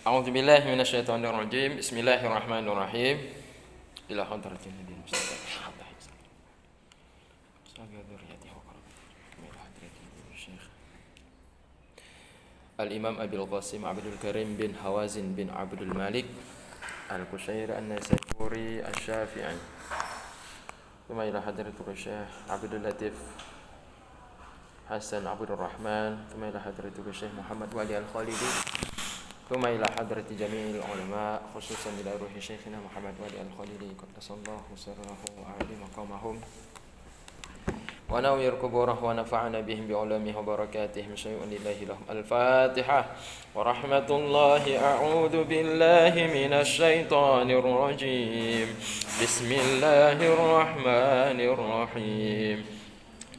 A'udzu billahi minasyaitonir rajim. Bismillahirrahmanirrahim. Ila hadratin nabi Mustafa. Al-Imam Abil Qasim Abdul Karim bin Hawazin bin Abdul Malik Al-Qushair An-Naisaburi Asy-Syafi'i. Thumma ila hadratul Syekh Abdul Latif Hasan Abdul Rahman. Thumma ila hadratul Syekh Muhammad Wali Al-Khalidi. Thumma ila hadrati jami'il ulama khususan ila ruhi Syekhina Muhammad Wali Al-Khalidi qaddasallahu sirrahu wa a'li maqamahum wa nawwir quburahum wa nafa'ana bihim bi ulamihi wa barakatihim syai'un lillahi lahum. Al-Fatihah. Wa rahmatullahi a'udzu billahi minasy syaithanir rajim. Bismillahirrahmanirrahim.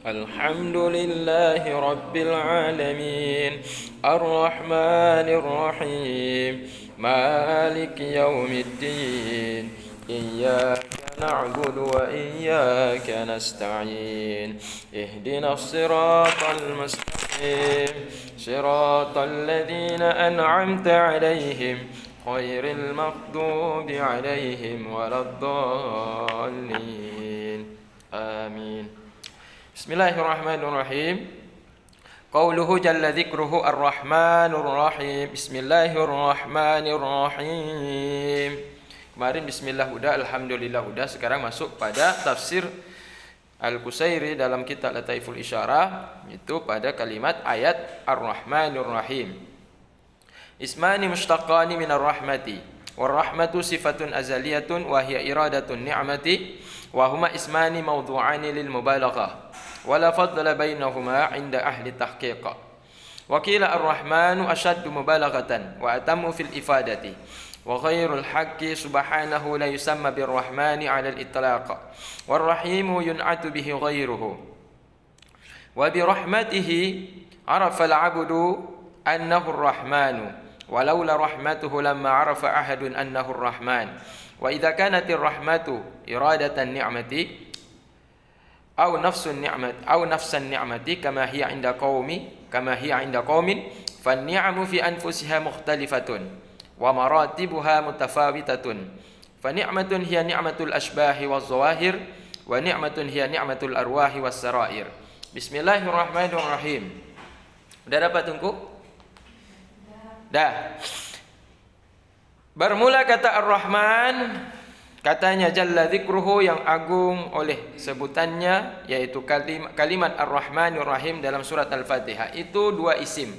Alhamdulillahi rabbil alamin. Ar-Rahmanir Rahim. Maliki yaumiddin. Iyyaka na'budu wa iyyaka nasta'in. Ihdinas siratal mustaqim. Siratal ladzina an'amta 'alaihim ghairil maghdubi 'alaihim waladdallin. Amin. Bismillahirrahmanirrahim. Qauluhu jalla dzikruhu ar-Rahmanur Rahim. Bismillahirrahmanirrahim. Kemarin bismillah udah, alhamdulillah udah. Sekarang masuk pada tafsir Al-Qusairi dalam kitab Lataiful Isyarah, itu pada kalimat ayat Ar-Rahmanur Rahim. Ismani mushtaqani minar rahmati. War-rahmatu sifatun azaliyatun wa hiya iradatun ni'mati wa huma ismani mawdu'ani lil mubalaghah. Wala fadla bainahuma 'inda ahli tahqiq. Wa qila ar-Rahmanu ashaddu mubalaghatan wa atammu fil ifadati. Wa ghairul haqqi subhanahu la yusamma bir-Rahmani 'ala al-itlaq. War-Rahimu yun'atu bihi ghairuhu. Wa bi rahmatihi 'arafa al-'abdu annahu ar-Rahmanu. Walaula rahmatuhu lamma 'arafa ahadun annahu ar-Rahman. Wa idza kanat ar-rahmatu iradatan ni'mati aw nafsun ni'mati kama hiya 'inda qaumin fan-ni'amu fi anfusiha mukhtalifatun wa maratibuha mutafawitatun. Fa ni'matun hiya ni'matul asbahi waz-zawahir wa ni'matun hiya ni'matul arwahi was-sarair. Bismillahirrahmanirrahim. Udah dapat tungku? Dah. Bermula kata Ar-Rahman, katanya jalla dzikruhu yang agung oleh sebutannya, yaitu kalimat Ar-Rahmanir Rahim dalam surat Al-Fatihah. Itu dua isim.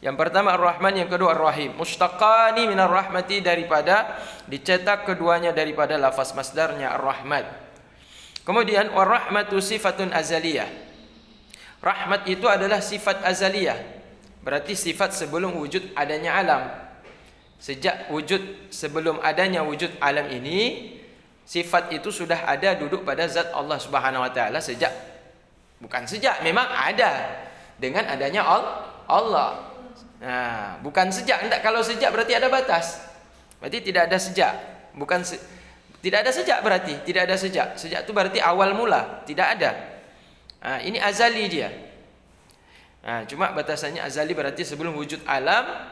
Yang pertama Ar-Rahman, yang kedua Ar-Rahim. Mushtaqani minar rahmati, daripada dicetak keduanya daripada lafaz masdarnya Ar-Rahmat. Kemudian war-rahmatu sifatun azaliyah. Rahmat itu adalah sifat azaliyah. Berarti sifat sebelum wujud adanya alam. Sejak sebelum adanya wujud alam ini, sifat itu sudah ada duduk pada zat Allah Subhanahu wa taala memang ada dengan adanya Allah. Nah, bukan sejak. Kalau sejak berarti ada batas. Berarti tidak ada sejak. Tidak ada sejak berarti tidak ada sejak. Sejak itu berarti awal mula, tidak ada. Nah, ini azali dia. Nah, cuma batasannya azali berarti sebelum wujud alam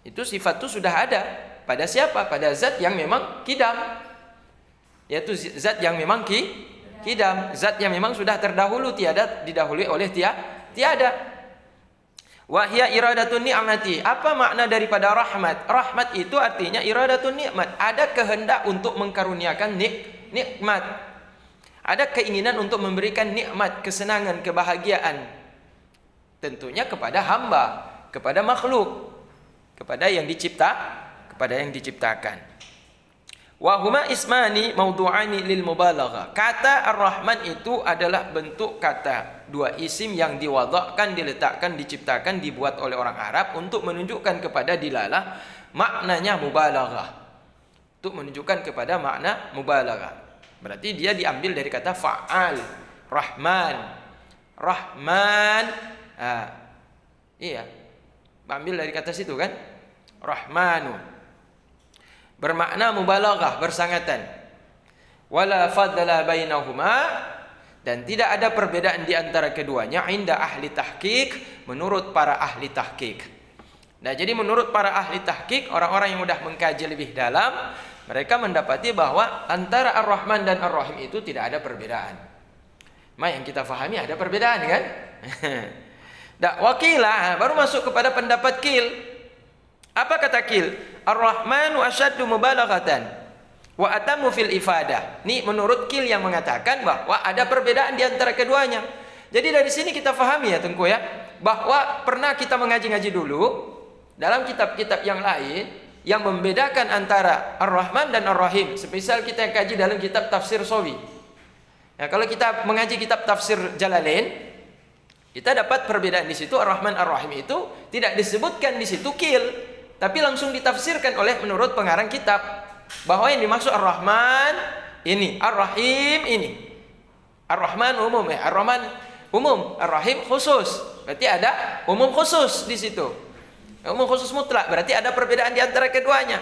itu sifat itu sudah ada. Pada siapa? Pada zat yang memang kidam. Yaitu zat yang memang kidam, zat yang memang sudah terdahulu, tiada didahului oleh tiada. Wahya iradatun ni'mati. Apa makna daripada rahmat? Rahmat itu artinya iradatun nikmat. Ada kehendak untuk mengkaruniakan nikmat. Ada keinginan untuk memberikan nikmat, kesenangan, kebahagiaan. Tentunya kepada hamba, kepada makhluk, kepada yang diciptakan. Wa huma ismani mawdu'ani lil mubalaghah. Kata Ar-Rahman itu adalah bentuk kata, dua isim yang diwadakkan, diletakkan, diciptakan, dibuat oleh orang Arab untuk menunjukkan kepada dilalah maknanya mubalaghah. Untuk menunjukkan kepada makna mubalaghah. Berarti dia diambil dari kata fa'al, Rahman. Iya. Ambil dari kata situ kan? Rahmanu. Bermakna mubalaghah, bersangatan. Wala fadla bainahuma, dan tidak ada perbedaan di antara keduanya inda ahli tahqiq, menurut para ahli tahqiq. Nah, jadi menurut para ahli tahqiq, orang-orang yang sudah mengkaji lebih dalam, mereka mendapati bahwa antara Ar-Rahman dan Ar-Rahim itu tidak ada perbedaan. Yang kita fahami ada perbedaan kan? Wakilah baru masuk kepada pendapat Qil. Apa kata Qil? Ar-Rahmanu asyaddu mubalaghatan wa atamu fil ifadah. Ini menurut Qil yang mengatakan bahwa ada perbedaan di antara keduanya. Jadi dari sini kita fahami ya Tengku ya, bahwa pernah kita mengaji-ngaji dulu dalam kitab-kitab yang lain yang membedakan antara Ar-Rahman dan Ar-Rahim. Semisal kita yang kaji dalam kitab Tafsir Sawi. Nah, kalau kita mengaji kitab Tafsir Jalalain, kita dapat perbedaan di situ. Ar-Rahman Ar-Rahim itu tidak disebutkan di situ Qil, tapi langsung ditafsirkan oleh menurut pengarang kitab bahwa yang dimaksud Ar-Rahman ini, Ar-Rahim ini. Ar-Rahman umum ya, Ar-Rahman umum, Ar-Rahim khusus. Berarti ada umum khusus di situ. Umum khusus mutlak, berarti ada perbedaan di antara keduanya.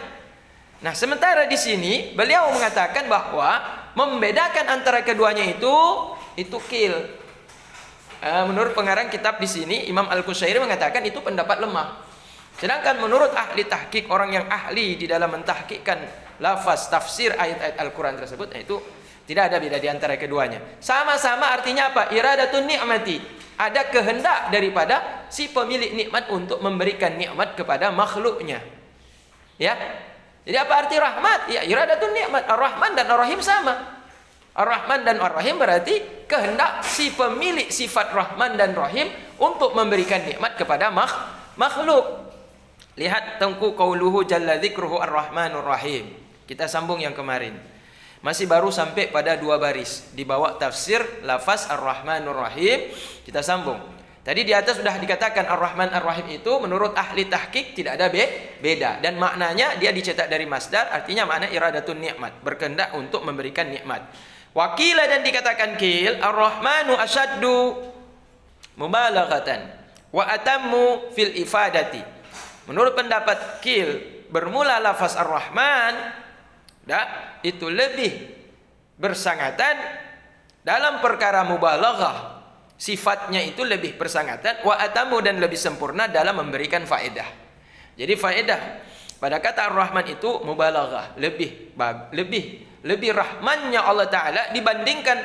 Nah, sementara di sini beliau mengatakan bahwa membedakan antara keduanya itu Qil. Menurut pengarang kitab di sini Imam Al-Qushairi mengatakan itu pendapat lemah. Sedangkan menurut ahli tahqiq, orang yang ahli di dalam mentahqiqkan lafaz tafsir ayat-ayat Al-Qur'an tersebut, itu tidak ada beda di antara keduanya. Sama-sama artinya apa? Iradatun ni'mati. Ada kehendak daripada si pemilik nikmat untuk memberikan nikmat kepada makhluknya. Ya. Jadi apa arti rahmat? Ya, iradatun nikmat. Ar-Rahman dan Ar-Rahim sama. Ar-Rahman dan Ar-Rahim berarti kehendak si pemilik sifat Rahman dan Rahim untuk memberikan nikmat kepada makhluk. Lihat Tengku qauluhu jalla dzikruhu Ar-Rahmanur Rahim. Kita sambung yang kemarin. Masih baru sampai pada 2 baris di bawah tafsir lafaz Ar-Rahmanur Rahim. Kita sambung. Tadi di atas sudah dikatakan Ar-Rahman Ar-Rahim itu menurut ahli tahqiq tidak ada beda, dan maknanya dia dicetak dari masdar, artinya makna iradatun nikmat, berkehendak untuk memberikan nikmat. Wakila dan dikatakan Qil, Ar-Rahmanu asyaddu mubalaghatan wa atammu fil ifadati. Menurut pendapat Qil, bermula lafaz Ar-Rahman itu lebih bersangatan dalam perkara mubalaghah, sifatnya itu lebih bersangatan, wa atamu dan lebih sempurna dalam memberikan faedah. Jadi faedah pada kata Ar-Rahman itu mubalaghah, lebih rahmannya Allah Ta'ala dibandingkan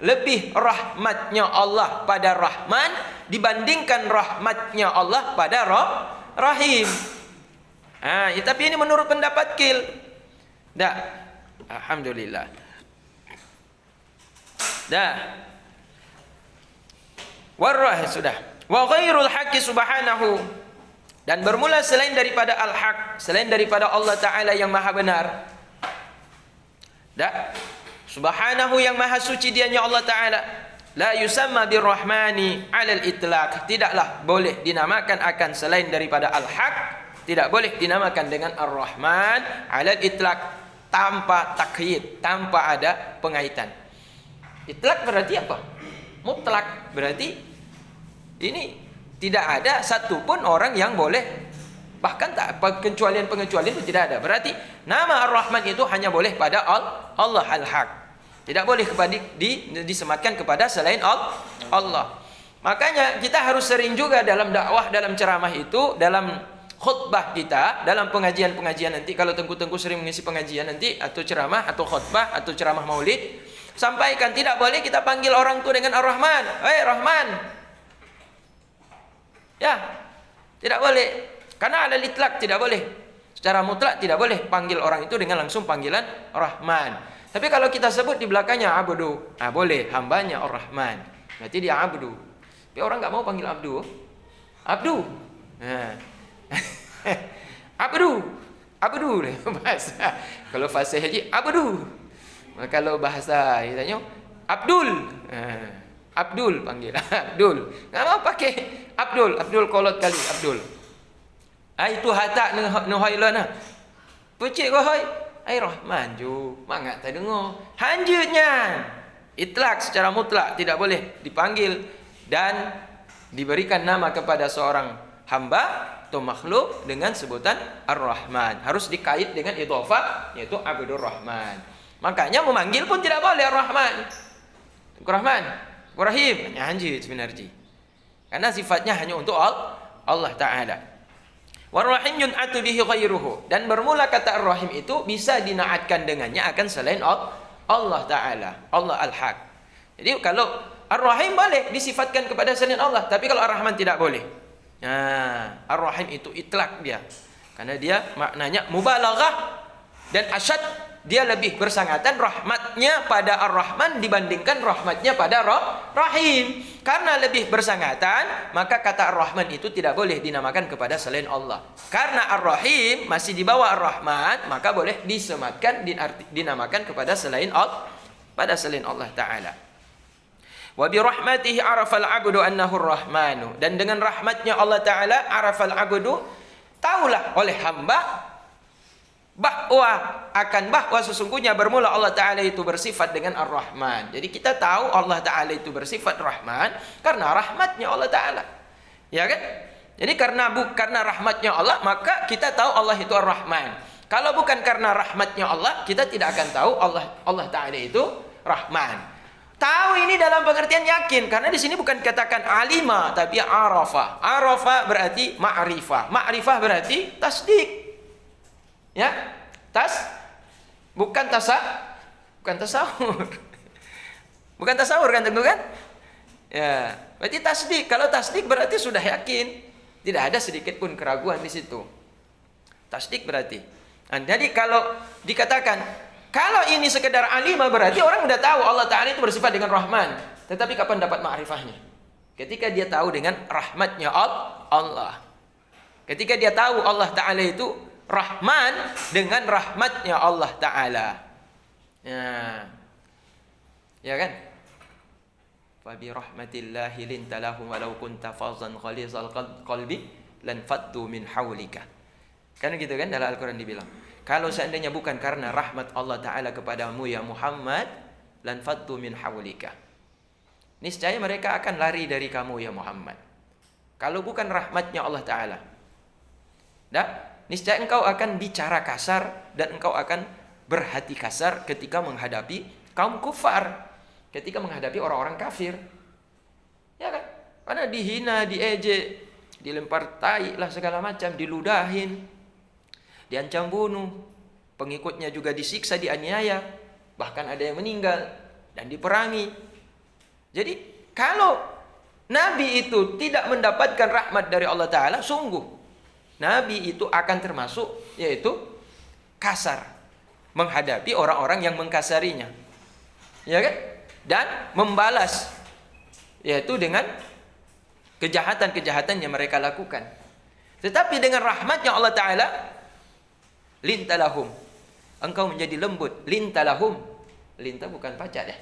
lebih rahmatnya Allah pada Rahman dibandingkan rahmatnya Allah pada Rahim. Tapi ini menurut pendapat Qil. Alhamdulillah. Warrah sudah. Wa ghairul haqqi subhanahu, dan bermula selain daripada al-haq, selain daripada Allah Ta'ala yang maha benar. Subhanahu yang maha suci dianya Allah Ta'ala. La yusamma birrahmani alal itlaq, tidaklah boleh dinamakan akan selain daripada al-haq, tidak boleh dinamakan dengan Ar-Rahman alal itlaq, tanpa takyid, tanpa ada pengaitan. Itlaq berarti apa? Mutlak, berarti ini tidak ada satupun orang yang boleh, bahkan tak pengecualian itu tidak ada. Berarti nama Ar-Rahman itu hanya boleh pada Allah Al-Haq, tidak boleh disematkan kepada selain Allah. Makanya kita harus sering juga dalam dakwah, dalam ceramah itu, dalam khutbah kita, dalam pengajian-pengajian nanti, kalau Tengku sering mengisi pengajian nanti, atau ceramah, atau khutbah, atau ceramah maulid, sampaikan tidak boleh kita panggil orang itu dengan Ar-Rahman. Hei Rahman. Ya, tidak boleh. Karena alal itlaq tidak boleh. Secara mutlak tidak boleh panggil orang itu dengan langsung panggilan Rahman. Tapi kalau kita sebut di belakangnya Abdu, boleh, hambanya Ar-Rahman. Berarti dia Abdu. Tapi orang enggak mau panggil Abdu. Abdu bahasa. Kalau fasih haji Abdu. Kalau bahasa kitanya Abdul panggil Abdul. Enggak mau pakai Abdul kolot kali Abdul. Itu hatak nuhailana. Pucik ko hoi. Rahman ju. Mangat tak dengar. Hanjutnya itlak secara mutlak tidak boleh dipanggil dan diberikan nama kepada seorang hamba atau makhluk dengan sebutan Ar-Rahman. Harus dikait dengan idhofah, yaitu Abdur Rahman. Makanya memanggil pun tidak boleh Ar-Rahman. Rahman, Rahim, hanya hanji sebenarnya. Karena sifatnya hanya untuk Allah Ta'ala. War-Rahim yun'atu bihi ghairuhu. Dan bermula kata Ar-Rahim itu bisa dinaatkan dengannya akan selain Allah Ta'ala. Allah Al-Haq. Jadi kalau Ar-Rahim boleh disifatkan kepada selain Allah. Tapi kalau Ar-Rahman tidak boleh. Nah, Ar-Rahim itu itlak dia. Karena dia maknanya mubalaghah dan asyad. Dia lebih bersangatan rahmatnya pada Ar-Rahman dibandingkan rahmatnya pada Rahim. Karena lebih bersangatan, maka kata Ar-Rahman itu tidak boleh dinamakan kepada selain Allah. Karena Ar-Rahim masih di bawah Ar-Rahman, maka boleh disematkan, dinamakan kepada selain Allah Ta'ala. Wa bi rahmatihi arafal 'abdu annahu ar-Rahmanu. Dan dengan rahmatnya Allah Ta'ala, arafal 'abdu, taulah oleh hamba bahwa sesungguhnya bermula Allah Ta'ala itu bersifat dengan Ar-Rahman. Jadi kita tahu Allah Ta'ala itu bersifat Rahman karena rahmatnya Allah Ta'ala. Ya kan? Jadi karena rahmatnya Allah, maka kita tahu Allah itu Ar-Rahman. Kalau bukan karena rahmatnya Allah, kita tidak akan tahu Allah Ta'ala itu Rahman. Tahu ini dalam pengertian yakin, karena di sini bukan katakan alima, tapi arafa. Arafa berarti ma'rifah. Ma'rifah berarti tasdik. Ya, bukan tasawur. Bukan tasawur kan tentu kan? Ya, berarti tasdik. Kalau tasdik berarti sudah yakin. Tidak ada sedikit pun keraguan di situ. Tasdik berarti. Nah, jadi kalau dikatakan kalau ini sekedar alima berarti orang sudah tahu Allah Ta'ala itu bersifat dengan Rahman. Tetapi kapan dapat ma'rifahnya? Ketika dia tahu dengan rahmatnya Allah. Ketika dia tahu Allah Ta'ala itu Rahman dengan rahmatnya Allah Ta'ala. Ya kan? Fabi rahmatillahi linta lahum walau kunta fazan ghalizal qalbi lan faddu min haulika. Kan gitu kan dalam Al-Quran dibilang. Kalau seandainya bukan karena rahmat Allah Ta'ala kepadamu ya Muhammad, lan faddu min haulika. Niscaya mereka akan lari dari kamu ya Muhammad. Kalau bukan rahmatnya Allah Ta'ala. Niscaya engkau akan bicara kasar dan engkau akan berhati kasar ketika menghadapi kaum kufar, ketika menghadapi orang-orang kafir. Ya kan? Karena dihina, diejek, dilempar tai lah segala macam, diludahin, diancam bunuh, pengikutnya juga disiksa, dianiaya, bahkan ada yang meninggal dan diperangi. Jadi kalau Nabi itu tidak mendapatkan rahmat dari Allah Ta'ala, sungguh Nabi itu akan termasuk yaitu kasar menghadapi orang-orang yang mengkasarinya, ya kan? Dan membalas yaitu dengan kejahatan-kejahatan yang mereka lakukan. Tetapi dengan rahmatnya Allah Ta'ala, lintalahum, engkau menjadi lembut. Lintalahum, linta bukan pacak ya.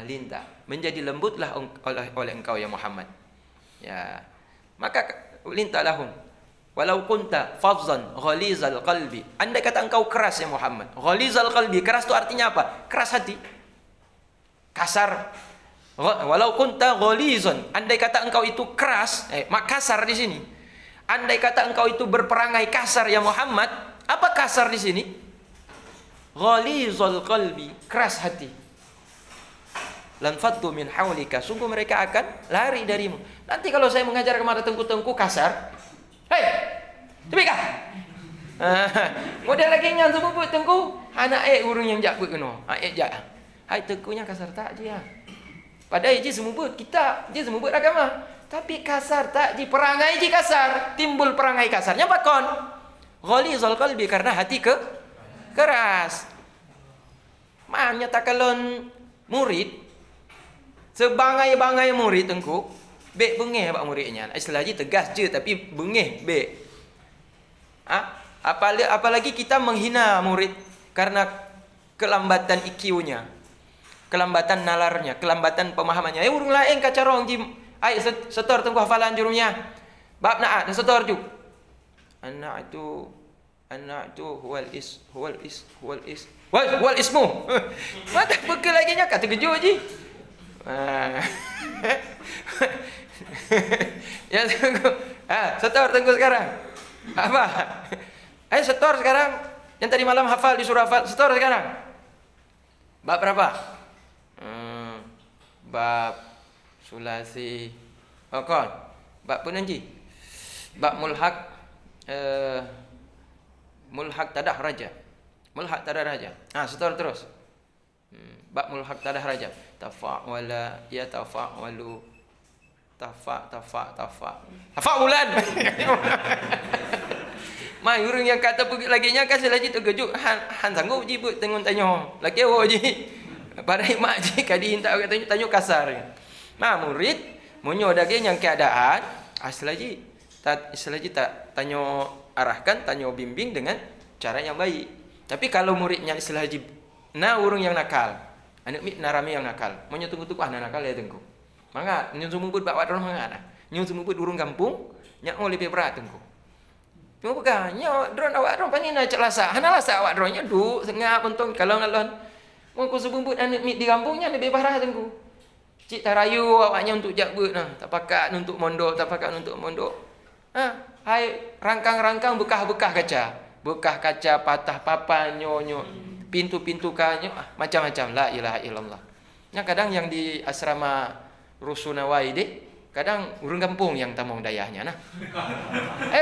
Linta, menjadi lembutlah oleh engkau ya Muhammad. Ya, maka lintalahum. Walau kunta fazzan ghalizal qalbi. Andai kata engkau keras ya Muhammad. Ghalizal qalbi, keras itu artinya apa? Keras hati. Kasar. Walau kunta ghalizan, andai kata engkau itu keras, kasar di sini. Andai kata engkau itu berperangai kasar ya Muhammad, apa kasar di sini? Ghalizal qalbi, keras hati. Lan faddu min haulika, sungguh mereka akan lari darimu. Nanti kalau saya mengajar kepada tengku-tengku kasar, hei, tebikah? Model lagi yang sebut tengku, anak urung yang jak kuno, jak. Hai tengkunya kasar tak dia. Padahal dia semubut kita, dia semubut agama. Tapi kasar tak ji, perangai ji kasar, timbul perangai kasarnya bakon. Ghalizal qalbi, karena hati keras. Maknya tak kalon murid, sebangai-bangai murid tengku, bek bengeh pak muridnya. Istilah ji tegas je tapi bengeh bek. Apalagi kita menghina murid karena kelambatan IQ-nya, kelambatan nalarnya, kelambatan pemahamannya. Urung lain kacarong ji, ai setor tengku hafalan jurumnya. Bab naat setor ju. Anak itu huwal ismu. Mata bekal lagi nya kata keju ji. Ya tunggu. Setor tunggu sekarang. Apa? Ayo setor sekarang. Yang tadi malam hafal disuruh hafal, setor sekarang. Bab berapa? Bab sulasi. Okon. Bab punanji. Bab mulhaq. mulhaq tadah raja. Mulhaq tadah raja. Setor terus. Bab mulhaq tadah raja. Tafa'wala yatafa'walu. Tafa'ulan. Mai urang yang kata pergi lagi nya kasih lagi terkejut. Han sanggup je buat tanya. Laki awak je. Pada mak je kadi hinta orang tanya kasar. Murid munyo daging yang keadaan istilaji tak tanya arahkan, tanya bimbing dengan cara yang baik. Tapi kalau muridnya istilaji urang yang nakal. Anak mit narami yang nakal. Munyo tunggu-tunggu nakal ya tunggu. Mangat nyu sumubut bak wadron mangat. Nyu sumubut urang kampung nya oleh berat tunggu. Tunggu nya drone awak drone pani nak celasa. Hana lasa awak drone-nya du sengap untung kalau ngalon. Mun ku sumubut anak mit di kampungnya lebih parah tunggu. Cik tarayu awaknya untuk jakbut nah. Tak pakat untuk mondok, hai rangkang-rangkang bekah-bekah kaca. Bekah kaca patah papan nyonyo. Pintu-pintu kanyo macam-macam. La ilaha illallah. Nya kadang yang di asrama Rusunawai deh, kadang urang kampung yang tamong dayahnya nah.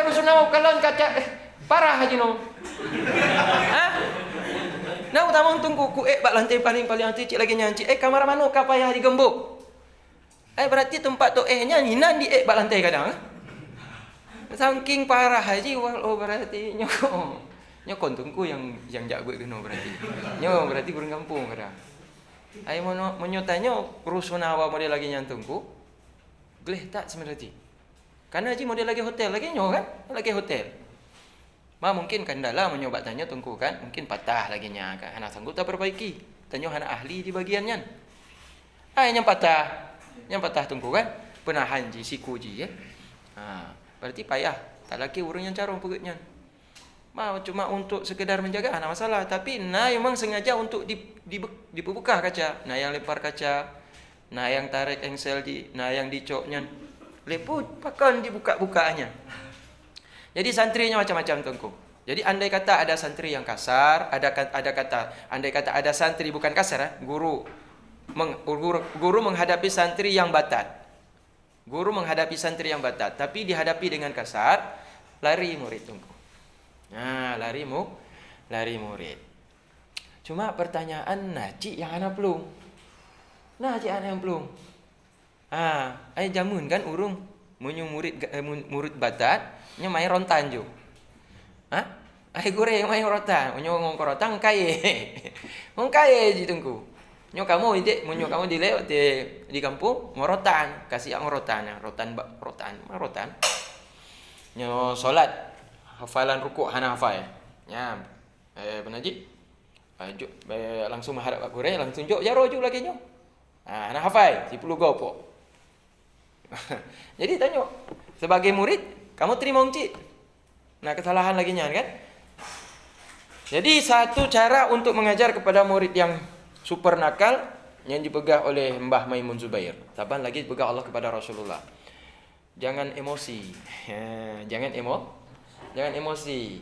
Rusunawai kalon kaca parah aja no. Nah tamong tunggu ku bak lantai paling hati cik lagi nyanci. Kamar mano ka payah digembok. Berarti tempat tu nya hinan di bak lantai kadang. Saking parah haji berarti nyokon tungku yang jago kena berarti. Berarti urang kampung kadang. Menyotanya Rusunawa model lagi nyantungku. Gleh tak sebenarnya. Karena haji model lagi hotel lagi kan? Lagi hotel. Mungkin kendala menyoba tanya tungku kan? Mungkin patah lagi nya kan. Anak sanggup tak perbaiki. Tanya anak ahli di bagiannya. Yang patah tungku kan? Penahan ji siku ji ya. Berarti payah. Tak lagi urang yang carong perutnya. Cuma untuk sekedar menjaga ada masalah, tapi memang sengaja untuk dibuka kaca, yang lempar kaca, yang tarik engsel yang dicoknya leput pakan dibuka-bukanya. Jadi santrinya macam-macam tungku. Jadi andai kata ada santri yang kasar, andai kata ada santri bukan kasar, guru menghadapi santri yang batat. Guru menghadapi santri yang batat, tapi dihadapi dengan kasar, lari murid tungku. Lari murid. Cuma pertanyaan cik yang anak pelung. Cik anak yang pelung. Jamun kan urung munyu murid batat nya main rontan jo. Goreng main rontan, munyu ngongkorotan kaye. Kaye ji tungku. Nyo kamu ide munyu kamu dilewat di kampung ngorotan, kasih ngorotan, rotan. Nyo salat hafalan rukuk hana hafal ya. Benar ji. Langsung menghadap Pak Gure, langsung jaro lagi nyo. Hana hafal 10 gopo. Jadi tanya, sebagai murid kamu terima cik. Kesalahan lagi nya kan? Jadi satu cara untuk mengajar kepada murid yang super nakal yang dipegang oleh Mbah Maimun Zubair. Taban lagi pegang Allah kepada Rasulullah. Jangan emosi. Jangan emosi.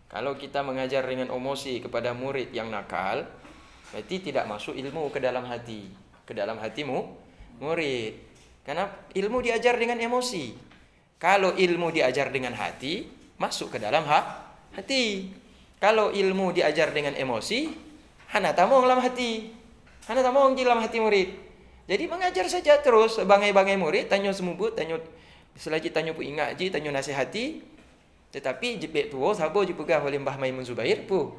Kalau kita mengajar dengan emosi kepada murid yang nakal, berarti tidak masuk ilmu ke dalam hati. Ke dalam hatimu murid. Karena ilmu diajar dengan emosi. Kalau ilmu diajar dengan hati, masuk ke dalam hati. Kalau ilmu diajar dengan emosi, hana tamong dalam hati. Hana tamong dalam hati murid. Jadi mengajar saja terus bangai-bangai murid, tanyo semubut, selagi tanyo pu ingat ji, tanyo nasihati. Tetapi jebek tuo sabo dipegang oleh Mbah Maimun Zubair pu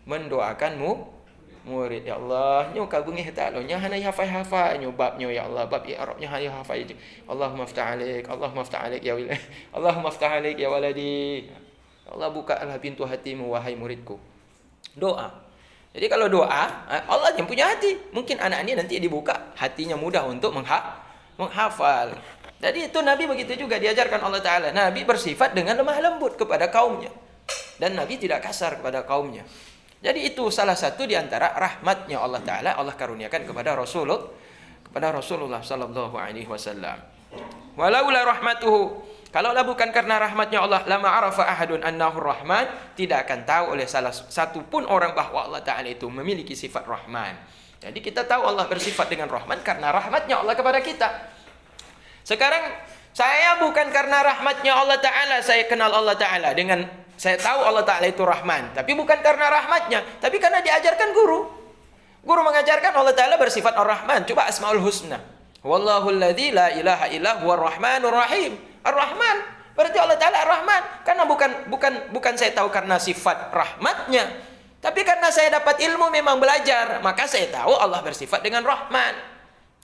mendoakanmu murid. Ya Allah, nyo kabungih tak lo nya hana hafal nyo babnyo ya Allah, bab i'rabnya hana hafal. Allahumma aftah alaik, Allahumma aftah alaik ya waladi. Allahumma aftah alaik ya waladi. Ya Allah, bukalah pintu hatimu wahai muridku. Doa. Jadi kalau doa, Allah yang punya hati. Mungkin anak ini nanti dibuka hatinya mudah untuk menghafal. Jadi itu Nabi begitu juga diajarkan Allah Ta'ala. Nabi bersifat dengan lemah lembut kepada kaumnya. Dan Nabi tidak kasar kepada kaumnya. Jadi itu salah satu di antara rahmatnya Allah Ta'ala. Allah karuniakan kepada Rasulullah sallallahu alaihi wasallam. Walaula rahmatuhu. Kalaulah bukan karena rahmatnya Allah, lama arafa ahadun annahu rahman. Tidak akan tahu oleh salah satu pun orang bahwa Allah Ta'ala itu memiliki sifat rahman. Jadi kita tahu Allah bersifat dengan rahman karena rahmatnya Allah kepada kita. Sekarang Saya bukan karena rahmatnya Allah Ta'ala saya kenal Allah Ta'ala. Dengan saya tahu Allah Ta'ala itu Rahman. Tapi bukan karena rahmatnya. Tapi karena diajarkan guru. Guru mengajarkan Allah Ta'ala bersifat Ar-Rahman. Coba Asmaul Husna. Wallahu alladzi la ilaha illa huwa Ar-Rahmanur Rahim. Ar-Rahman. Berarti Allah Ta'ala Ar-Rahman. Karena bukan saya tahu karena sifat rahmatnya. Tapi karena saya dapat ilmu memang belajar. Maka saya tahu Allah bersifat dengan Rahman.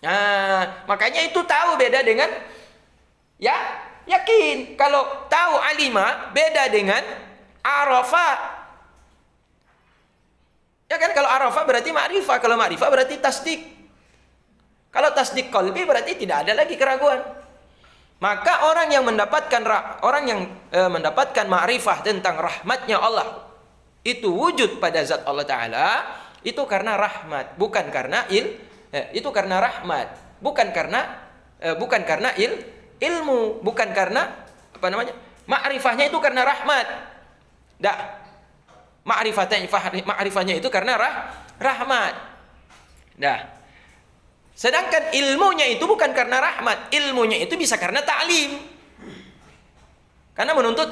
Nah, makanya itu tahu beda dengan ya, yakin. Kalau tahu alima beda dengan arafa. Ya kan, kalau arafa berarti ma'rifah, kalau ma'rifah berarti tasdik. Kalau tasdik qalbi berarti tidak ada lagi keraguan. Maka orang yang mendapatkan ma'rifah tentang rahmatnya Allah itu wujud pada zat Allah Ta'ala, itu karena rahmat, bukan karena itu karena rahmat, bukan karena ilmu, bukan karena ma'rifahnya itu karena rahmat. Ma'rifahnya itu karena rahmat. Sedangkan ilmunya itu bukan karena rahmat, ilmunya itu bisa karena ta'lim. Karena menuntut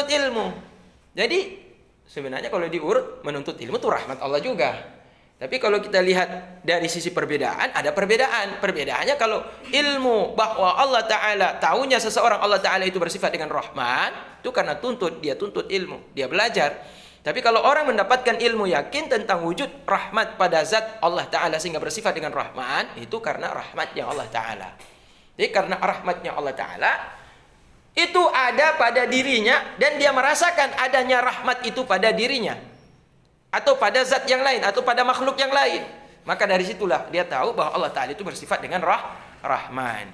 ilmu. Jadi sebenarnya kalau diurut menuntut ilmu itu rahmat Allah juga. Tapi kalau kita lihat dari sisi perbedaan, ada perbedaan. Perbedaannya kalau ilmu bahwa Allah Ta'ala, tahunya seseorang Allah Ta'ala itu bersifat dengan Rahman, itu karena dia tuntut ilmu, dia belajar. Tapi kalau orang mendapatkan ilmu yakin tentang wujud rahmat pada zat Allah Ta'ala sehingga bersifat dengan Rahman, itu karena rahmatnya Allah Ta'ala. Jadi karena rahmatnya Allah Ta'ala, itu ada pada dirinya dan dia merasakan adanya rahmat itu pada dirinya. Atau pada zat yang lain, atau pada makhluk yang lain. Maka dari situlah dia tahu bahwa Allah Ta'ala itu bersifat dengan Rahman.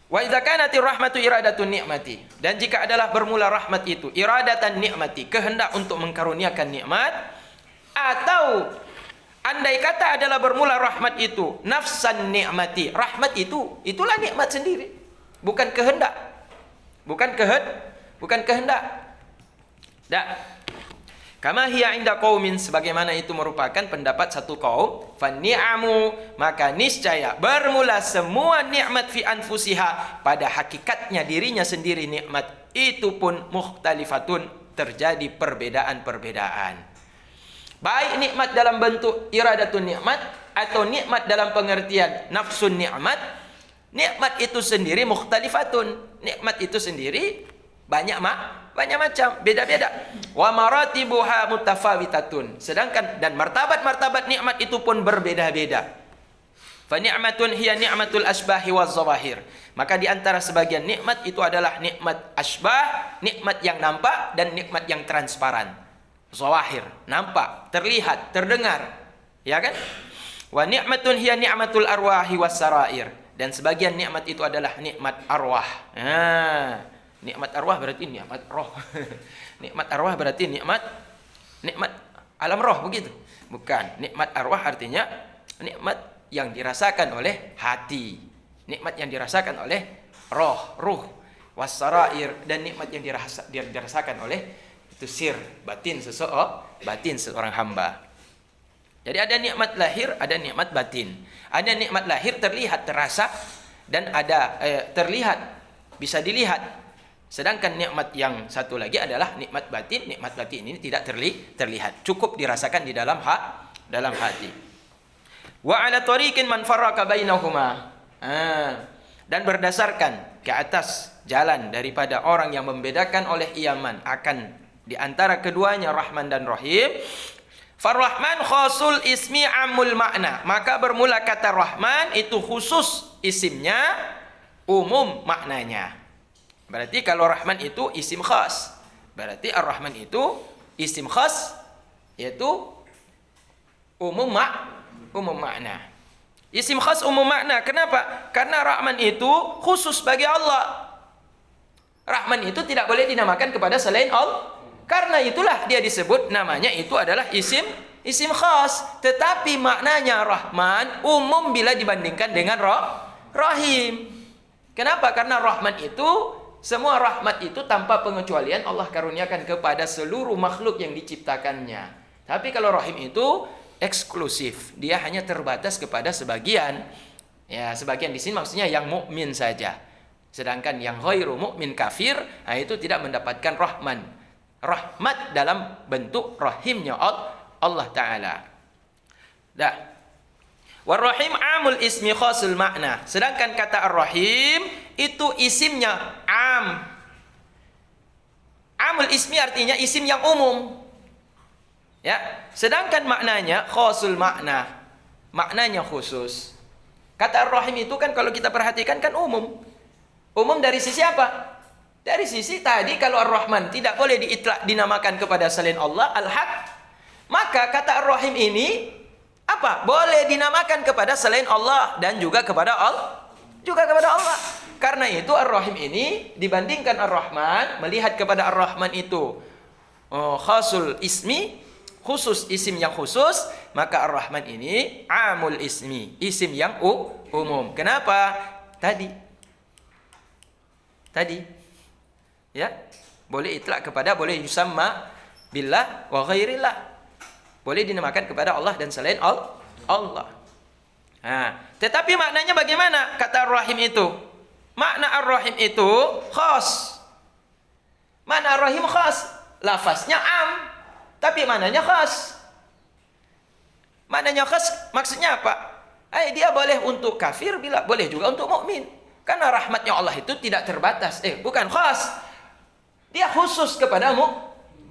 Wa idza kanatir rahmatu iradatun ni'mati. Dan jika adalah bermula rahmat itu iradatan ni'mati, kehendak untuk mengkaruniakan nikmat, atau andai kata adalah bermula rahmat itu nafsan ni'mati, rahmat itulah nikmat sendiri, bukan kehendak. Bukan kehendak. Kama hiya inda qaumin, sebagaimana itu merupakan pendapat satu kaum, fan ni'amu, maka niscaya bermula semua nikmat fi anfusiha, pada hakikatnya dirinya sendiri nikmat itu pun mukhtalifatun, terjadi perbedaan-perbedaan. Baik nikmat dalam bentuk iradatun nikmat atau nikmat dalam pengertian nafsun nikmat, nikmat itu sendiri mukhtalifatun, nikmat itu sendiri banyak macam, beda-beda. Wa maratibuha mutafawitatun, sedangkan dan martabat-martabat nikmat itu pun berbeda-beda. Fa ni'matun hiya ni'matul asbahi waz zawahir, maka di antara sebagian nikmat itu adalah nikmat asbah, nikmat yang nampak, dan nikmat yang transparan. Zawahir, nampak, terlihat, terdengar, ya kan? Wa ni'matun hiya ni'matul arwahi was sarair, dan sebagian nikmat itu adalah nikmat arwah. Nikmat arwah berarti nikmat roh. Nikmat arwah berarti nikmat alam roh, begitu? Bukan. Nikmat arwah artinya nikmat yang dirasakan oleh hati, nikmat yang dirasakan oleh ruh, wasarair, dan nikmat yang dirasakan oleh itu sir, batin seseorang hamba. Jadi ada nikmat lahir, ada nikmat batin. Ada nikmat lahir terlihat, terasa, dan ada terlihat, bisa dilihat. Sedangkan nikmat yang satu lagi adalah nikmat batin. Nikmat batin ini tidak terlihat, cukup dirasakan di dalam hati. Wa ala tariqin man farraqa bainahuma. Dan berdasarkan ke atas jalan daripada orang yang membedakan oleh iyaman akan di antara keduanya Rahman dan Rahim. Farrahman khasul ismi amul makna, maka bermula kata Rahman itu khusus isimnya, umum maknanya. Berarti kalau Rahman itu isim khas, berarti Ar-Rahman itu isim khas, yaitu umum makna. Isim khas umum makna. Kenapa? Karena Rahman itu khusus bagi Allah. Rahman itu tidak boleh dinamakan kepada selain Allah. Karena itulah dia disebut namanya itu adalah isim khas. Tetapi maknanya Rahman umum bila dibandingkan dengan Rahim. Kenapa? Karena Rahman itu, semua rahmat itu tanpa pengecualian Allah karuniakan kepada seluruh makhluk yang diciptakannya. Tapi kalau Rahim itu eksklusif, dia hanya terbatas kepada sebagian Ya, sebagian di sini maksudnya yang mukmin saja. Sedangkan yang ghairu mukmin kafir, nah itu tidak mendapatkan rahmat dalam bentuk rahimnya Allah Ta'ala. Dah. War-Rahim amul ismi khasul makna. Sedangkan kata Ar-Rahim itu isimnya am. Amul ismi artinya isim yang umum. Ya, sedangkan maknanya khasul makna. Maknanya khusus. Kata Ar-Rahim itu kan kalau kita perhatikan kan umum. Umum dari sisi apa? Dari sisi tadi kalau Ar-Rahman tidak boleh dinamakan kepada selain Allah, Al-Haq. Maka kata Ar-Rahim ini apa? Boleh dinamakan kepada selain Allah dan juga kepada Allah. Karena itu Ar-Rahim ini dibandingkan Ar-Rahman, melihat kepada Ar-Rahman itu khasul ismi, khusus isim yang khusus, maka Ar-Rahman ini amul ismi, isim yang umum. Kenapa? Tadi ya, boleh itlaq kepada, boleh yusamma billah wa ghairillah. Boleh dinamakan kepada Allah dan selain Allah. Tetapi maknanya bagaimana? Kata Ar-Rahim itu. Makna Ar-Rahim itu khas. Makna Ar-Rahim khas. Lafaznya am, tapi maknanya khas. Maknanya khas maksudnya apa? Dia boleh untuk kafir, boleh juga untuk mukmin. Karena rahmatnya Allah itu tidak terbatas. Bukan khas. Dia khusus kepada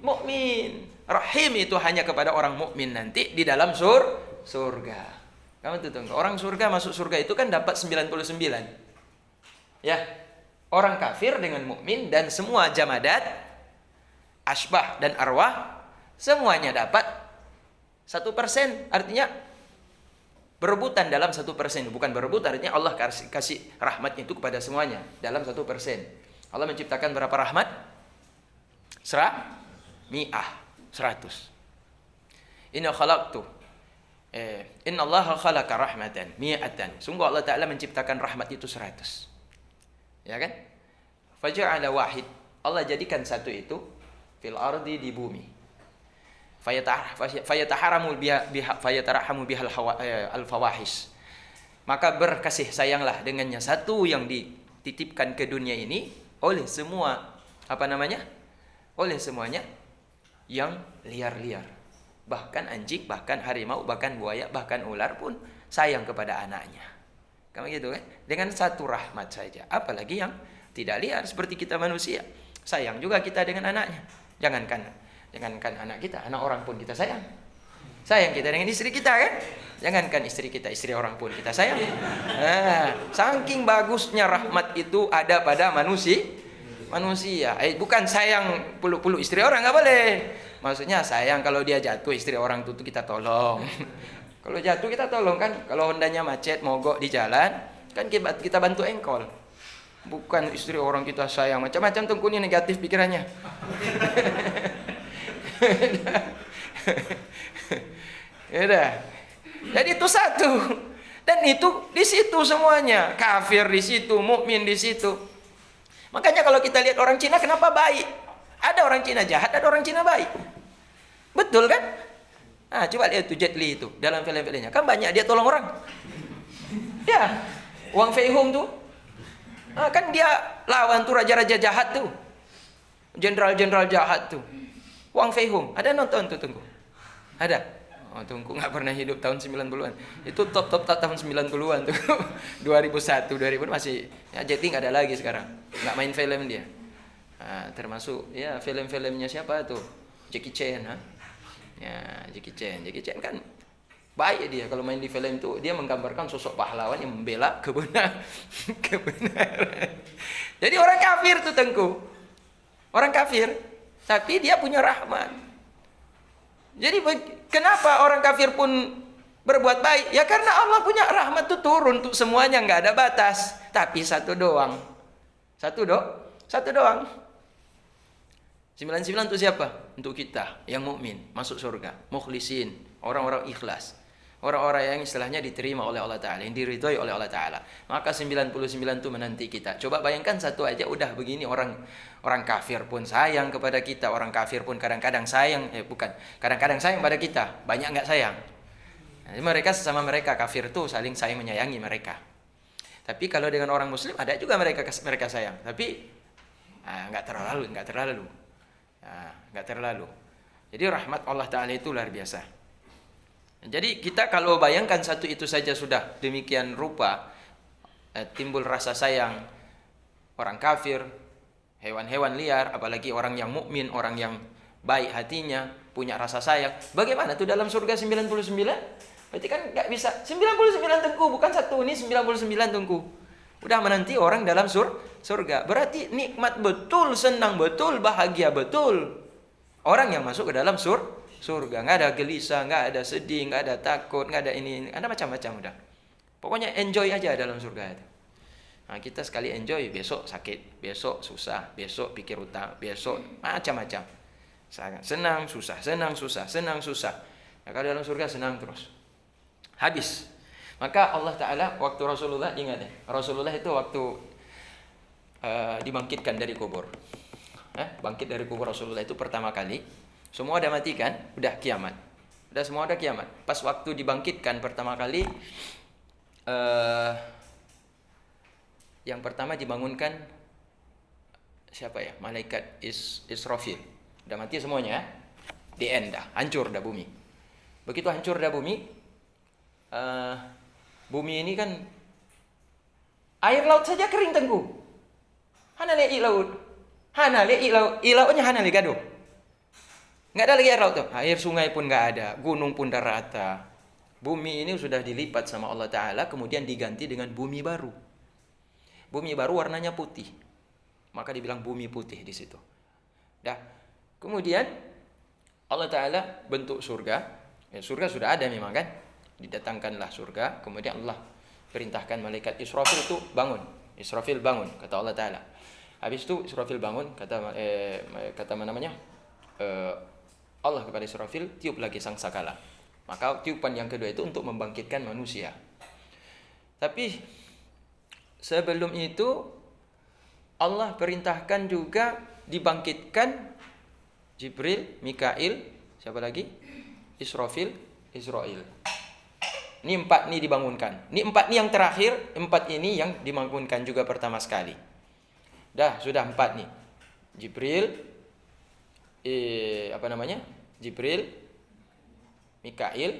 mukmin. Rahim itu hanya kepada orang mukmin nanti di dalam surga. Kamu tuh tunggu. Orang surga masuk surga itu kan dapat 99. Ya. Orang kafir dengan mukmin dan semua jamadat, asbah dan arwah semuanya dapat 1%. Artinya berebutan dalam 1%. Bukan berebutan, artinya Allah kasih rahmatnya itu kepada semuanya dalam 1%. Allah menciptakan berapa rahmat? 100. Inna Allah khalaqa rahmatan mi'atan. Sungguh Allah Ta'ala menciptakan rahmat itu 100. Ya kan? Faja'ala wahid. Allah jadikan satu itu fil ardi, di bumi. Fayatarahamu bihal al-fawahish. Maka berkasih sayanglah dengannya satu yang dititipkan ke dunia ini oleh semua oleh semuanya yang liar-liar. Bahkan anjing, bahkan harimau, bahkan buaya, bahkan ular pun sayang kepada anaknya. Kamu gitu kan? Dengan satu rahmat saja. Apalagi yang tidak liar seperti kita manusia. Sayang juga kita dengan anaknya. Jangankan anak kita, anak orang pun kita sayang. Sayang kita dengan istri kita kan? Jangankan istri kita, istri orang pun kita sayang. Saking bagusnya rahmat itu ada pada manusia. Bukan sayang peluk-peluk istri orang, nggak boleh. Maksudnya sayang kalau dia jatuh, istri orang itu kita tolong. Kalau jatuh kita tolong kan. Kalau hondanya macet, mogok di jalan, kan kita bantu engkol. Bukan istri orang kita sayang. Macam-macam tuh ini negatif pikirannya. Udah. Jadi itu satu. Dan itu di situ semuanya. Kafir di situ, mukmin di situ. Makanya kalau kita lihat orang Cina kenapa baik? Ada orang Cina jahat, ada orang Cina baik. Betul kan? Coba lihat itu Jet Li itu dalam film-filmnya. Kan banyak dia tolong orang. Ya, Wang Fei Hung tuh. Kan dia lawan tuh raja-raja jahat tuh. Jenderal-jenderal jahat tuh. Wang Fei Hung. Ada nonton tuh tunggu. Ada. Tunggu nggak pernah hidup tahun 90-an. Itu top tahun 90-an tuh. 2001, 2000 masih Jet Li nggak ada lagi sekarang. Nggak main film dia. Termasuk ya film-filmnya siapa tuh? Jackie Chan, Ya, Jackie Chan kan baik dia kalau main di film itu, dia menggambarkan sosok pahlawan yang membela kebenaran. Jadi orang kafir tuh Tengku. Orang kafir, tapi dia punya rahmat. Jadi kenapa orang kafir pun berbuat baik? Ya karena Allah punya rahmat tuh turun untuk semuanya, nggak ada batas. Tapi satu doang. 99 untuk siapa? Untuk kita yang mukmin, masuk surga, mukhlisin, orang-orang ikhlas. Orang-orang yang istilahnya diterima oleh Allah Ta'ala, yang diridhoi oleh Allah Ta'ala. Maka 99 itu menanti kita. Coba bayangkan satu aja udah begini, orang kafir pun sayang kepada kita. Orang kafir pun kadang-kadang sayang, kadang-kadang sayang pada kita. Banyak nggak sayang. Jadi mereka sesama mereka kafir tuh saling sayang menyayangi mereka. Tapi kalau dengan orang Muslim ada juga mereka sayang. Tapi nggak terlalu. Nggak terlalu. Jadi rahmat Allah Ta'ala itu luar biasa. Jadi kita kalau bayangkan satu itu saja sudah demikian rupa, timbul rasa sayang orang kafir, hewan-hewan liar, apalagi orang yang mukmin, orang yang baik hatinya, punya rasa sayang. Bagaimana tuh dalam surga 99? Berarti kan nggak bisa 99 tengku, bukan satu, ini 99 tengku. Udah menanti orang dalam surga. Berarti nikmat betul, senang betul, bahagia betul. Orang yang masuk ke dalam surga, nggak ada gelisah, nggak ada sedih, nggak ada takut, nggak ada ini, ada macam-macam udah. Pokoknya enjoy aja dalam surga itu. Nah, kita sekali enjoy, besok sakit, besok susah, besok pikir utang, besok macam-macam. Sangat senang, susah, senang, susah, senang, susah. Nah, kalau dalam surga senang terus. Habis. Maka Allah Ta'ala waktu Rasulullah, ingat ya, Rasulullah itu waktu dibangkitkan dari kubur. Bangkit dari kubur Rasulullah itu pertama kali, semua udah mati kan, udah kiamat. Semua udah kiamat. Pas waktu dibangkitkan pertama kali, yang pertama dibangunkan siapa ya? Malaikat Israfil. Udah mati semuanya, di end dah, hancur dah bumi. Begitu hancur dah bumi, bumi ini kan air laut saja kering tengku. Hana lei laut. Hana lei laut. Ilautnya hana lei gaduh. Enggak ada lagi air laut tuh. Air sungai pun enggak ada, gunung pun dah rata. Bumi ini sudah dilipat sama Allah Ta'ala, kemudian diganti dengan bumi baru. Bumi baru warnanya putih. Maka dibilang bumi putih di situ. Dah. Kemudian Allah Ta'ala bentuk surga. Ya, surga sudah ada memang kan. Didatangkanlah surga. Kemudian Allah perintahkan malaikat Israfil itu bangun. Israfil bangun, kata Allah Ta'ala. Habis itu Israfil bangun, kata mana namanya? Allah kepada Israfil, tiup lagi sangkakala. Maka tiupan yang kedua itu untuk membangkitkan manusia. Tapi sebelum itu Allah perintahkan juga dibangkitkan Jibril, Mikail, siapa lagi? Israfil, Israel. Ini 4 nih dibangunkan. Ini 4 nih yang terakhir, 4 ini yang dibangunkan juga pertama sekali. Dah, sudah 4 nih. Jibril, Jibril, Mikail,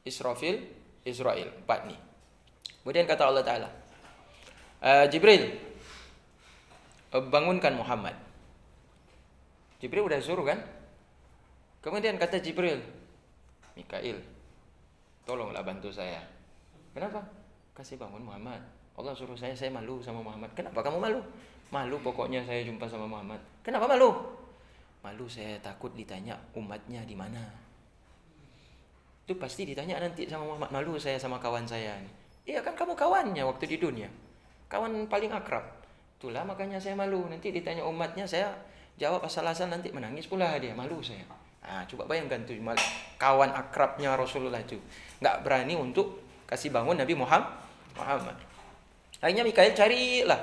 Israfil, Israel. 4 nih. Kemudian kata Allah Ta'ala, Jibril, bangunkan Muhammad. Jibril udah suruh kan? Kemudian kata Jibril, Mikail, tolonglah bantu saya. Kenapa? Kasih bangun Muhammad. Allah suruh saya malu sama Muhammad. Kenapa kamu malu? Malu pokoknya saya jumpa sama Muhammad. Kenapa malu? Malu saya takut ditanya umatnya di mana. Itu pasti ditanya nanti sama Muhammad. Malu saya sama kawan saya. Iya kan kamu kawannya waktu di dunia. Kawan paling akrab. Itulah makanya saya malu. Nanti ditanya umatnya saya jawab asal-asal nanti menangis pula dia. Malu saya. Nah, coba bayangkan tuh kawan akrabnya Rasulullah itu. Nggak berani untuk kasih bangun Nabi Muhammad. Akhirnya Mikail carilah.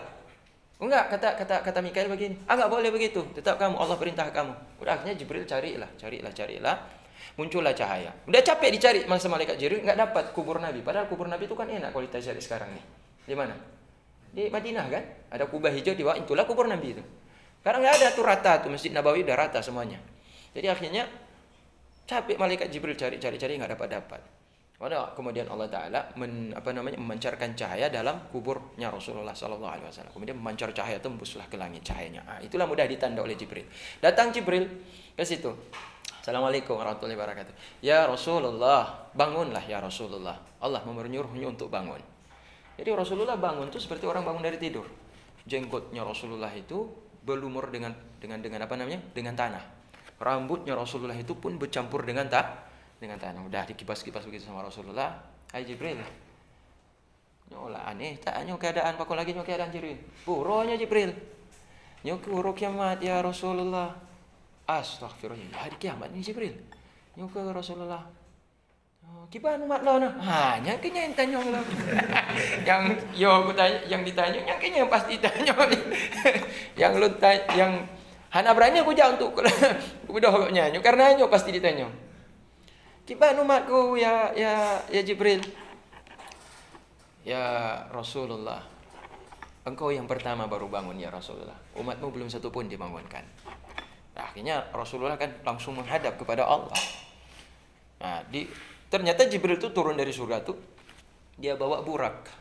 Enggak, kata Mikail begini. Enggak boleh begitu. Tetap kamu, Allah perintah kamu. Udah akhirnya Jibril carilah. Muncullah cahaya. Udah capek dicari masa malaikat Jibril enggak dapat kubur Nabi. Padahal kubur Nabi itu kan enak kalau kita cari sekarang nih. Di mana? Di Madinah kan? Ada kubah hijau di bawah, itulah kubur Nabi itu. Sekarang enggak ada tuh rata tuh, Masjid Nabawi udah rata semuanya. Jadi akhirnya capek malaikat Jibril cari enggak dapat. Kemudian Allah Ta'ala memancarkan cahaya dalam kuburnya Rasulullah SAW. Kemudian memancar cahaya, tembuslah ke langit cahayanya. Itulah mudah ditanda oleh Jibril. Datang Jibril ke situ. Assalamualaikum warahmatullahi wabarakatuh. Ya Rasulullah, bangunlah ya Rasulullah. Allah menyuruhnya untuk bangun. Jadi Rasulullah bangun itu seperti orang bangun dari tidur. Jenggotnya Rasulullah itu berlumur dengan tanah. Rambutnya Rasulullah itu pun bercampur dengan tanah. Udah dikipas-kipas begitu sama Rasulullah. Hai Jibril. Nyolah aneh, tak nyo keadaan pakon lagi nyo keadaan Jibril. Buronya Jibril. Nyo kuro kiamat ya Rasulullah. Astagfirullah. Hari kiamat ni Jibril. Nyo ke Rasulullah. Kiban umat lo nah. Hanya kenya yang tanya lo. yang ditanya, yang kenya yang pasti tanya. Yang lu tanya, yang hana berani aku jawab untuk udah nyanyo karena nyo pasti ditanya. Kiban umatku ya Jibril. "Ya Rasulullah, engkau yang pertama baru bangun ya Rasulullah. Umatmu belum satu pun dibangunkan." Nah, akhirnya Rasulullah kan langsung menghadap kepada Allah. Nah, ternyata Jibril itu turun dari surga tuh, dia bawa burak.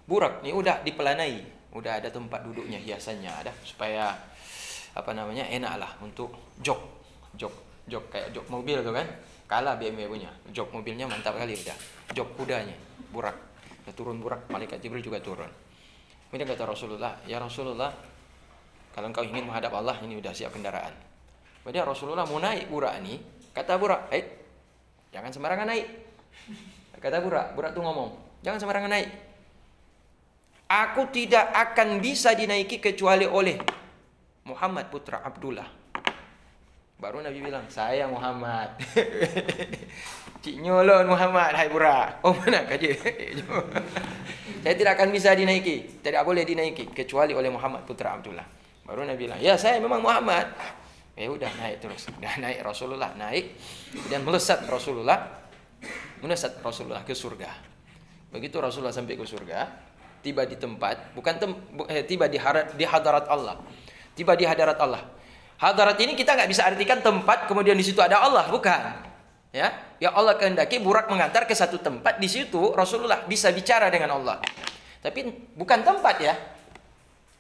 Burak ini udah dipelanai, udah ada tempat duduknya, hiasannya ada supaya enak lah untuk jok kayak jok mobil tuh kan. Kalah BMW punya. Jok mobilnya mantap kali udah. Jok kudanya, burak. Udah turun burak, malaikat Jibril juga turun. Kemudian kata Rasulullah, "Ya Rasulullah, kalau engkau ingin menghadap Allah, ini udah siap kendaraan." Kemudian Rasulullah mau naik burak ini, kata burak, jangan sembarangan naik." Kata burak tuh ngomong, "Jangan sembarangan naik. Aku tidak akan bisa dinaiki kecuali oleh Muhammad putra Abdullah." Baru Nabi bilang, "Saya Muhammad." "Cik nyolon Muhammad, hai burak." "Oh mana kaji?" "Saya tidak akan bisa dinaiki, tidak boleh dinaiki kecuali oleh Muhammad putra Abdullah." Baru Nabi bilang, "Ya saya memang Muhammad." Udah naik terus. Udah naik Rasulullah, naik. Kemudian melesat Rasulullah ke surga. Begitu Rasulullah sampai ke surga, tiba di tempat, tiba di hadarat Allah. Tiba di hadarat Allah. Hadarat ini kita nggak bisa artikan tempat kemudian di situ ada Allah, bukan. Ya Allah kehendaki burak mengantar ke satu tempat, di situ Rasulullah bisa bicara dengan Allah. Tapi bukan tempat ya.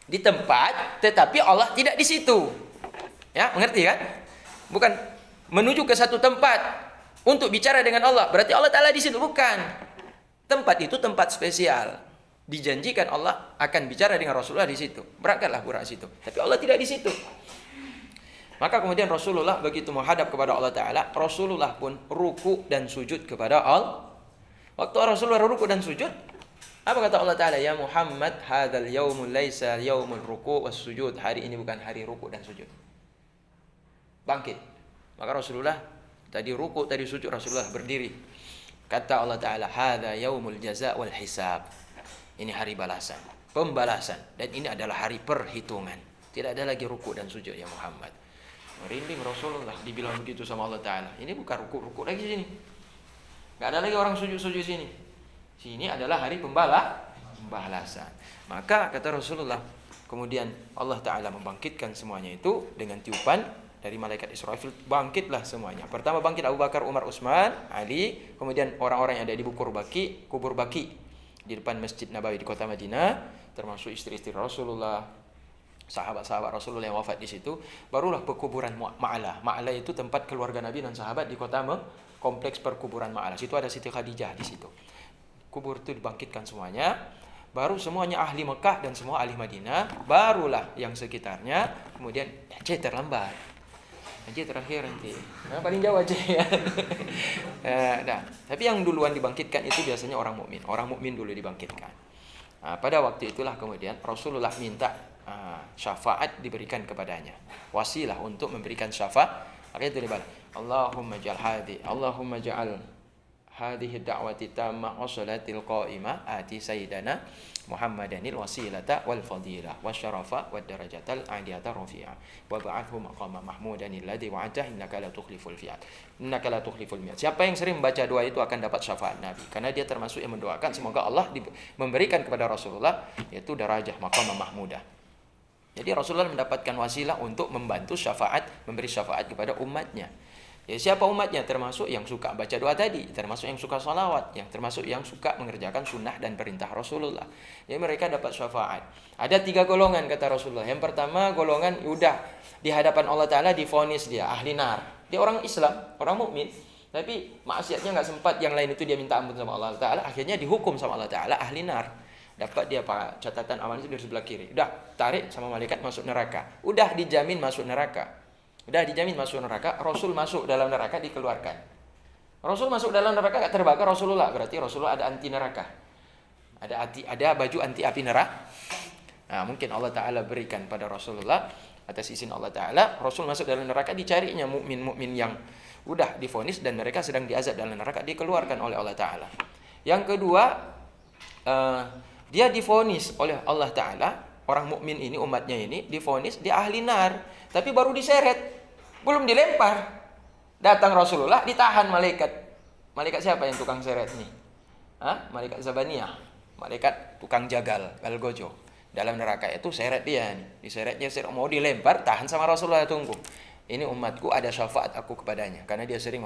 Di tempat, tetapi Allah tidak di situ. Ya, mengerti kan? Bukan menuju ke satu tempat untuk bicara dengan Allah. Berarti Allah Ta'ala di situ, bukan. Tempat itu tempat spesial. Dijanjikan Allah akan bicara dengan Rasulullah di situ. Berangkatlah burak situ. Tapi Allah tidak di situ. Maka kemudian Rasulullah begitu menghadap kepada Allah Ta'ala, Rasulullah pun ruku dan sujud kepada Allah. Waktu Rasulullah ruku dan sujud, apa kata Allah Ta'ala? "Ya Muhammad, hadzal yaumul laisa yaumul ruku' was sujud." Hari ini bukan hari ruku dan sujud. Bangkit. Maka Rasulullah tadi ruku, tadi sujud, Rasulullah berdiri. Kata Allah Ta'ala, "Hadza yaumul jaza' wal hisab." Ini hari balasan, pembalasan, dan ini adalah hari perhitungan. Tidak ada lagi ruku dan sujud ya Muhammad. Merinding Rasulullah dibilang begitu sama Allah Ta'ala. Ini bukan ruku lagi sini. Gak ada lagi orang sujud sini. Sini adalah hari pembalasan. Maka kata Rasulullah, kemudian Allah Ta'ala membangkitkan semuanya itu dengan tiupan dari malaikat Israfil. Bangkitlah semuanya. Pertama bangkit Abu Bakar, Umar, Utsman, Ali. Kemudian orang-orang yang ada di kubur Baki di depan Masjid Nabawi di kota Madinah, termasuk istri-istri Rasulullah, sahabat-sahabat Rasulullah yang wafat di situ. Barulah pekuburan Ma'lah. Ma'lah itu tempat keluarga Nabi dan sahabat di kota kompleks perkuburan Ma'lah. Situ ada Siti Khadijah di situ. Kubur itu dibangkitkan semuanya. Baru semuanya ahli Mekah dan semua ahli Madinah. Barulah yang sekitarnya. Kemudian terlambat. Aceh terakhir nanti. Nah, paling jauh aja ya. Tapi yang duluan dibangkitkan itu biasanya orang mukmin. Orang mukmin dulu dibangkitkan. Pada waktu itulah kemudian Rasulullah minta syafaat diberikan kepadanya. Wasilah untuk memberikan syafaat. Akhirnya itu dibalas. Allahumma ja'al hadhihi da'wati tammah wa salatil qa'imah ati sayyidana Muhammadanil wasilata wal fadilah wasyarafa wad darajatal aliyata rafi'ah wa ba'athu maqama mahmudanil ladzi wa'ada innaka la tukhliful mi'ad. Siapa yang sering membaca doa itu akan dapat syafaat Nabi, karena dia termasuk yang mendoakan semoga Allah memberikan kepada Rasulullah yaitu darajah maqama mahmudah. Jadi Rasulullah mendapatkan wasilah untuk membantu syafaat, memberi syafaat kepada umatnya. Ya, siapa umatnya? Termasuk yang suka baca doa tadi, termasuk yang suka salawat, yang termasuk yang suka mengerjakan sunnah dan perintah Rasulullah. Jadi mereka dapat syafaat. Ada 3 golongan kata Rasulullah. Yang pertama golongan udah di hadapan Allah Ta'ala divonis dia ahli nar. Dia orang Islam, orang mukmin, tapi maksiatnya nggak sempat, yang lain itu dia minta ampun sama Allah Ta'ala. Akhirnya dihukum sama Allah Ta'ala ahli nar. Dapat dia catatan amal itu di sebelah kiri. Udah tarik sama malaikat masuk neraka. Udah dijamin masuk neraka. Rasul masuk dalam neraka dikeluarkan. Rasul masuk dalam neraka gak terbakar Rasulullah, berarti Rasulullah ada anti neraka. Ada baju anti api neraka. Nah, mungkin Allah Ta'ala berikan pada Rasulullah atas izin Allah Ta'ala, Rasul masuk dalam neraka, dicarinya mukmin yang udah divonis dan mereka sedang diazab dalam neraka, dikeluarkan oleh Allah Ta'ala. Yang kedua, dia divonis oleh Allah Ta'ala, orang mukmin ini, umatnya ini divonis dia ahli nar, tapi baru diseret, belum dilempar. Datang Rasulullah, ditahan malaikat. Malaikat siapa yang tukang seret nih? Malaikat Zabaniyah, malaikat tukang jagal, galgojo. Dalam neraka itu seret dia nih. Diseretnya mau dilempar, tahan sama Rasulullah, tunggu. Ini umatku ada syafaat aku kepadanya karena dia sering